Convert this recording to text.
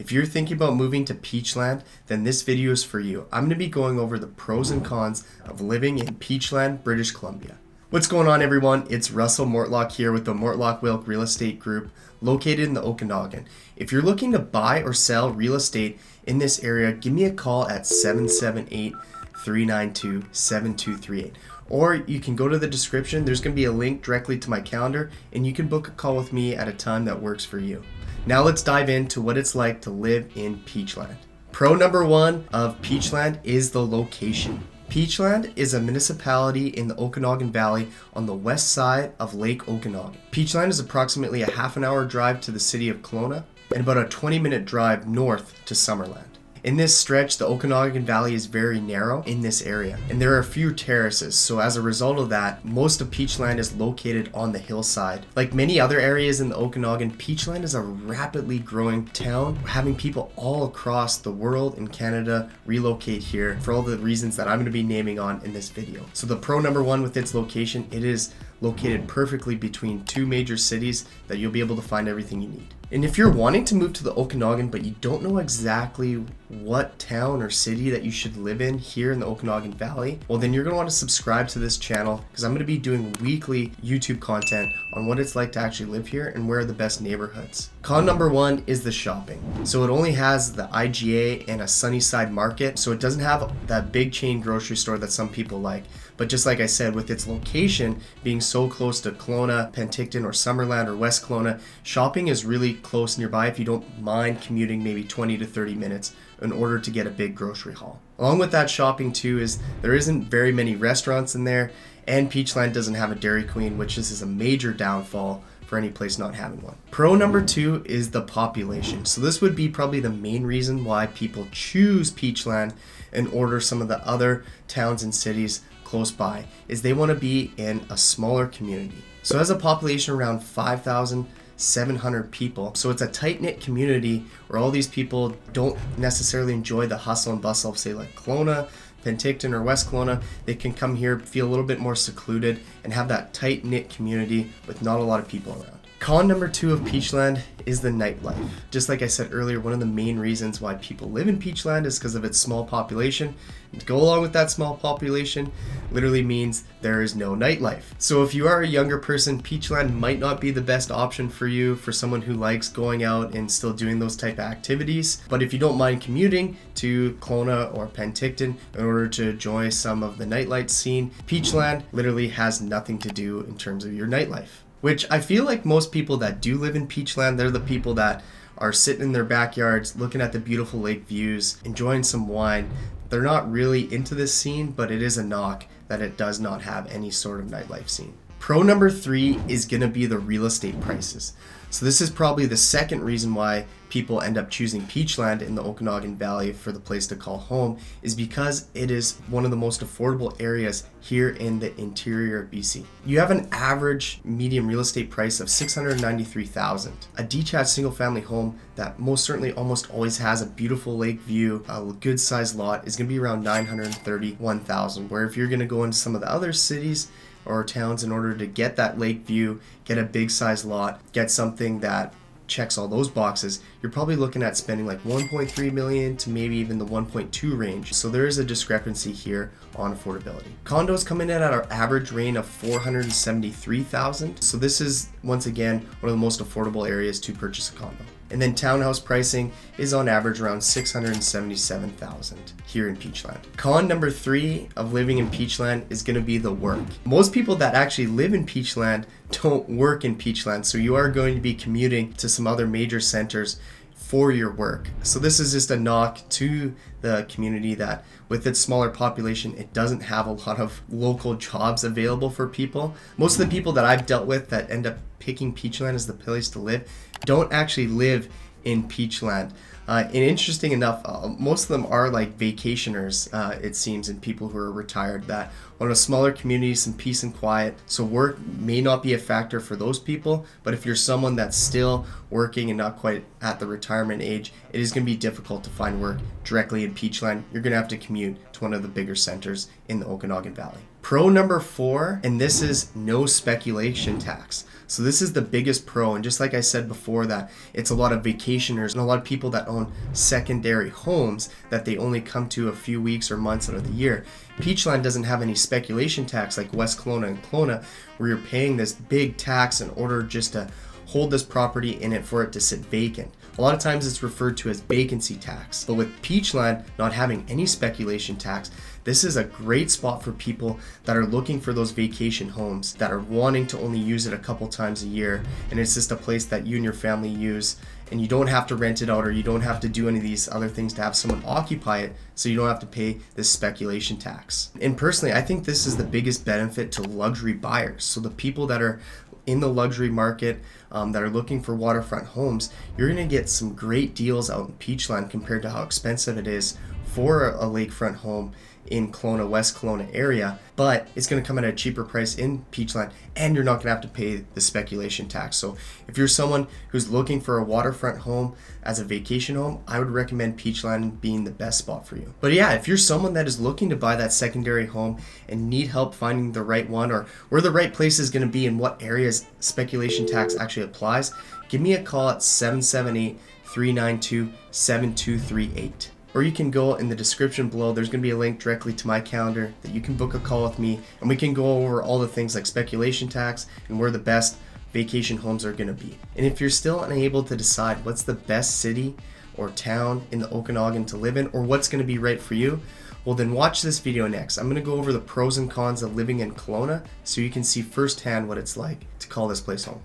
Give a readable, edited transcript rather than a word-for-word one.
If you're thinking about moving to Peachland, then this video is for you. I'm going to be going over the pros and cons of living in Peachland, British Columbia. What's going on, everyone? It's Russell Mortlock here with the Mortlock Real Estate Group located in the Okanagan. If you're looking to buy or sell real estate in this area, give me a call at 778-392-7238. Or you can go to the description. There's going to be a link directly to my calendar, and you can book a call with me at a time that works for you. Now let's dive into what it's like to live in Peachland. Pro number one of Peachland is the location. Peachland is a municipality in the Okanagan Valley on the west side of Lake Okanagan. Peachland is approximately a half an hour drive to the city of Kelowna and about a 20-minute drive north to Summerland. In this stretch, the Okanagan Valley is very narrow in this area, and there are a few terraces, so as a result of that, most of Peachland is located on the hillside. Like many other areas in the Okanagan, Peachland is a rapidly growing town, having people all across the world and Canada relocate here for all the reasons that I'm going to be naming on in this video. So the pro number one with its location, it is located perfectly between two major cities that you'll be able to find everything you need. And if you're wanting to move to the Okanagan but you don't know exactly what town or city that you should live in here in the Okanagan Valley, well then you're going to want to subscribe to this channel because I'm going to be doing weekly YouTube content on what it's like to actually live here and where are the best neighborhoods. Con number one is the shopping. So it only has the IGA and a Sunnyside market, so it doesn't have that big chain grocery store that some people like. But just like I said, with its location being so close to Kelowna, Penticton, or Summerland, or West Kelowna, shopping is really close nearby if you don't mind commuting maybe 20 to 30 minutes in order to get a big grocery haul. Along with that shopping too is there isn't very many restaurants in there, and Peachland doesn't have a Dairy Queen, which is a major downfall for any place not having one. Pro number two is the population. So this would be probably the main reason why people choose Peachland and order some of the other towns and cities close by, is they want to be in a smaller community. So it has a population around 5,700 people. So it's a tight-knit community where all these people don't necessarily enjoy the hustle and bustle of, say, like Kelowna, Penticton, or West Kelowna. They can come here, feel a little bit more secluded, and have that tight-knit community with not a lot of people around. Con number two of Peachland is the nightlife. Just like I said earlier, one of the main reasons why people live in Peachland is because of its small population. And to go along with that small population literally means there is no nightlife. So if you are a younger person, Peachland might not be the best option for you, for someone who likes going out and still doing those type of activities. But if you don't mind commuting to Kelowna or Penticton in order to enjoy some of the nightlight scene, Peachland literally has nothing to do in terms of your nightlife. Which I feel like most people that do live in Peachland, they're the people that are sitting in their backyards, looking at the beautiful lake views, enjoying some wine. They're not really into this scene, but it is a knock that it does not have any sort of nightlife scene. Pro number three is going to be the real estate prices. So this is probably the second reason why people end up choosing Peachland in the Okanagan Valley for the place to call home, is because it is one of the most affordable areas here in the interior of BC. You have an average medium real estate price of $693,000. A detached single family home that most certainly almost always has a beautiful lake view, a good sized lot, is going to be around $931,000. Where if you're going to go into some of the other cities or towns in order to get that lake view, get a big size lot, get something that checks all those boxes, you're probably looking at spending like 1.3 million to maybe even the 1.2 range. So there is a discrepancy here on affordability. Condos come in at our average range of $473,000. So this is once again one of the most affordable areas to purchase a condo. And then townhouse pricing is on average around $677,000 here in Peachland. Con number three of living in Peachland is going to be the work. Most people that actually live in Peachland don't work in Peachland, so you are going to be commuting to some other major centers for your work. So this is just a knock to the community that with its smaller population, it doesn't have a lot of local jobs available for people. Most of the people that I've dealt with that end up picking Peachland as the place to live don't actually live in Peachland. And interesting enough, most of them are like vacationers, it seems, and people who are retired that want a smaller community, some peace and quiet. So work may not be a factor for those people, but if you're someone that's still working and not quite at the retirement age, it is going to be difficult to find work directly in Peachland. You're going to have to commute to one of the bigger centers in the Okanagan Valley. Pro number 4, and this is no speculation tax. So this is the biggest pro, and just like I said before, that it's a lot of vacationers and a lot of people that own secondary homes that they only come to a few weeks or months out of the year. Peachland doesn't have any speculation tax like West Kelowna and Kelowna, where you're paying this big tax in order just to hold this property in it for it to sit vacant. A lot of times it's referred to as vacancy tax. But with Peachland not having any speculation tax, this is a great spot for people that are looking for those vacation homes, that are wanting to only use it a couple times a year, and it's just a place that you and your family use, and you don't have to rent it out, or you don't have to do any of these other things to have someone occupy it, so you don't have to pay this speculation tax. And personally, I think this is the biggest benefit to luxury buyers. So the people that are in the luxury market, that are looking for waterfront homes, you're going to get some great deals out in Peachland compared to how expensive it is for a lakefront home in Kelowna, West Kelowna area, but it's going to come at a cheaper price in Peachland, and you're not going to have to pay the speculation tax. So if you're someone who's looking for a waterfront home as a vacation home, I would recommend Peachland being the best spot for you. But yeah, if you're someone that is looking to buy that secondary home and need help finding the right one, or where the right place is going to be and what areas speculation tax actually applies, give me a call at 778-392-7238. Or you can go in the description below. There's going to be a link directly to my calendar that you can book a call with me, and we can go over all the things like speculation tax and where the best vacation homes are going to be. And if you're still unable to decide what's the best city or town in the Okanagan to live in, or what's going to be right for you, well then watch this video next. I'm going to go over the pros and cons of living in Kelowna so you can see firsthand what it's like to call this place home.